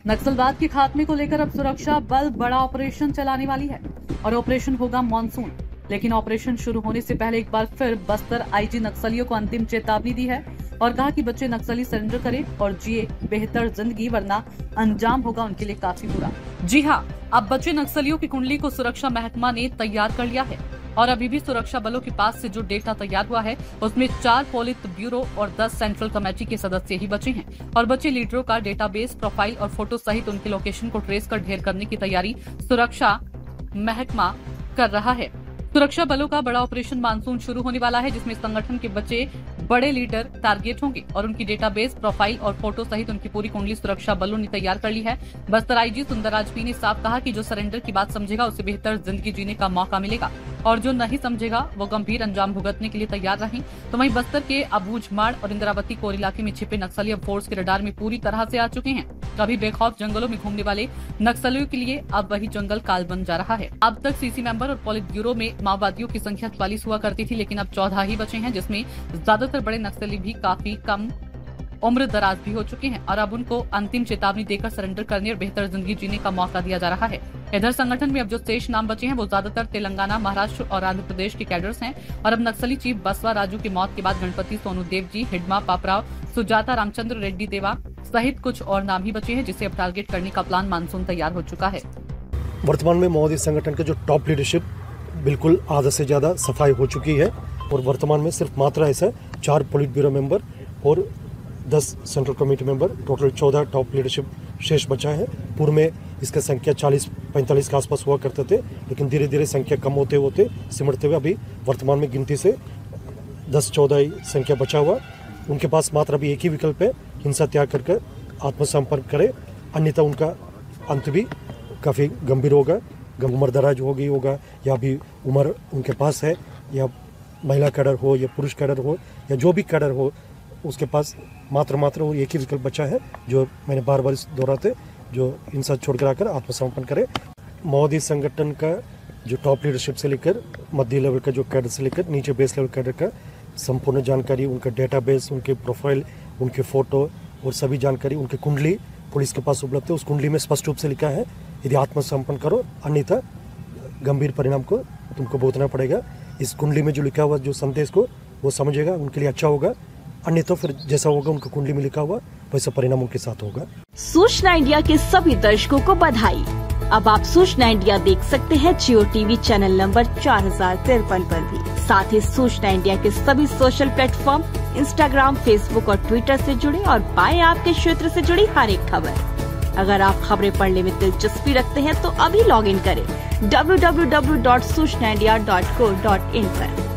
नक्सलवाद के खात्मे को लेकर अब सुरक्षा बल बड़ा ऑपरेशन चलाने वाली है और ऑपरेशन होगा मॉनसून। लेकिन ऑपरेशन शुरू होने से पहले एक बार फिर बस्तर आईजी नक्सलियों को अंतिम चेतावनी दी है और कहा कि बच्चे नक्सली सरेंडर करें और जिए बेहतर जिंदगी, वरना अंजाम होगा उनके लिए काफी बुरा। जी हाँ, अब बच्चे नक्सलियों की कुंडली को सुरक्षा महकमा ने तैयार कर लिया है और अभी भी सुरक्षा बलों के पास से जो डेटा तैयार हुआ है उसमें 4 पोलित ब्यूरो और 10 सेंट्रल कमेटी के सदस्य ही बचे हैं और बचे लीडरों का डेटाबेस, प्रोफाइल और फोटो सहित उनके लोकेशन को ट्रेस कर ढेर करने की तैयारी सुरक्षा महकमा कर रहा है। सुरक्षा बलों का बड़ा ऑपरेशन मानसून शुरू होने वाला है, जिसमें संगठन के बच्चे बड़े लीडर टारगेट होंगे और उनकी डेटाबेस, प्रोफाइल और फोटो सहित उनकी पूरी कुंडली सुरक्षा बलों ने तैयार कर ली है। बस्तर आईजी सुंदरराज पी ने साफ कहा कि जो सरेंडर की बात समझेगा उसे बेहतर जिंदगी जीने का मौका मिलेगा और जो नहीं समझेगा वो गंभीर अंजाम भुगतने के लिए तैयार रहें। तो वहीं बस्तर के अबूझमाड़ और इंद्रावती कोर इलाके में छिपे नक्सली अब फोर्स के रडार में पूरी तरह से आ चुके हैं। कभी बेखौफ जंगलों में घूमने वाले नक्सलियों के लिए अब वही जंगल काल बन जा रहा है। अब तक सीसी मेंबर और पोलित ब्यूरो में माओवादियों की संख्या 44 हुआ करती थी, लेकिन अब 14 ही बचे हैं, जिसमें ज्यादातर बड़े नक्सली भी काफी कम उम्र दराज भी हो चुके हैं और अब उनको अंतिम चेतावनी देकर सरेंडर करने और बेहतर जिंदगी जीने का मौका दिया जा रहा है। इधर संगठन में अब जो शेष नाम बचे हैं वो ज्यादातर तेलंगाना, महाराष्ट्र और आंध्र प्रदेश के कैडर्स हैं और अब नक्सली चीफ बसवा राजू की मौत के बाद गणपति सोनू देव जी, हिडमा पापराव, सुजाता रामचंद्र रेड्डी देवा सहित कुछ और नाम ही बचे हैं, जिसे अब टारगेट करने का प्लान मानसून तैयार हो चुका है। वर्तमान में माओवादी संगठन का जो टॉप लीडरशिप बिल्कुल आधा से ज्यादा सफाई हो चुकी है और वर्तमान में सिर्फ मात्रा ऐसा 4 पोलिट ब्यूरो मेंबर और 10 central committee member, total 14 top leadership शेष बचा है। पूर्व में इसका संख्या 40-45 के आसपास हुआ करते थे, लेकिन धीरे धीरे संख्या कम होते होते सिमटते हुए अभी वर्तमान में गिनती से 10-14 ही संख्या बचा हुआ। उनके पास मात्र अभी एक ही विकल्प है, हिंसा त्याग करके आत्मसंपर्क करे, अन्यथा उनका अंत भी काफ़ी गंभीर होगा। उम्र दराज होगा या अभी उम्र उनके पास है, या महिला कैडर हो या पुरुष कैडर हो या जो भी कैडर हो, उसके पास मात्र वो एक ही विकल्प बचा है, जो मैंने बार बार दोहराते, जो हिंसा छोड़कर आकर आत्मसमर्पण करे। माओवादी संगठन का जो टॉप लीडरशिप से लेकर मध्य लेवल का जो कैडर से लेकर नीचे बेस लेवल कैडर का संपूर्ण जानकारी, उनका डेटाबेस, उनके प्रोफाइल, उनके फोटो और सभी जानकारी, उनकी कुंडली पुलिस के पास उपलब्ध है। उस कुंडली में स्पष्ट रूप से लिखा है, यदि आत्मसमर्पण करो अन्यथा गंभीर परिणाम को तुमको भुगतना पड़ेगा। इस कुंडली में जो लिखा हुआ जो संदेश को वो समझेगा, उनके लिए अच्छा होगा, अन्यथा फिर जैसा होगा उनकी कुंडली में लिखा हुआ वैसा परिणाम उनके साथ होगा। सूचना इंडिया के सभी दर्शकों को बधाई। अब आप सूचना इंडिया देख सकते हैं जियो टीवी चैनल नंबर 4053 पर भी। साथ ही सूचना इंडिया के सभी सोशल प्लेटफॉर्म इंस्टाग्राम, फेसबुक और ट्विटर से जुड़े और पाएं आपके क्षेत्र से जुड़ी हर एक खबर। अगर आप खबरें पढ़ने में दिलचस्पी रखते हैं तो अभी लॉग इन करें www.सूचनाindia.co.in पर।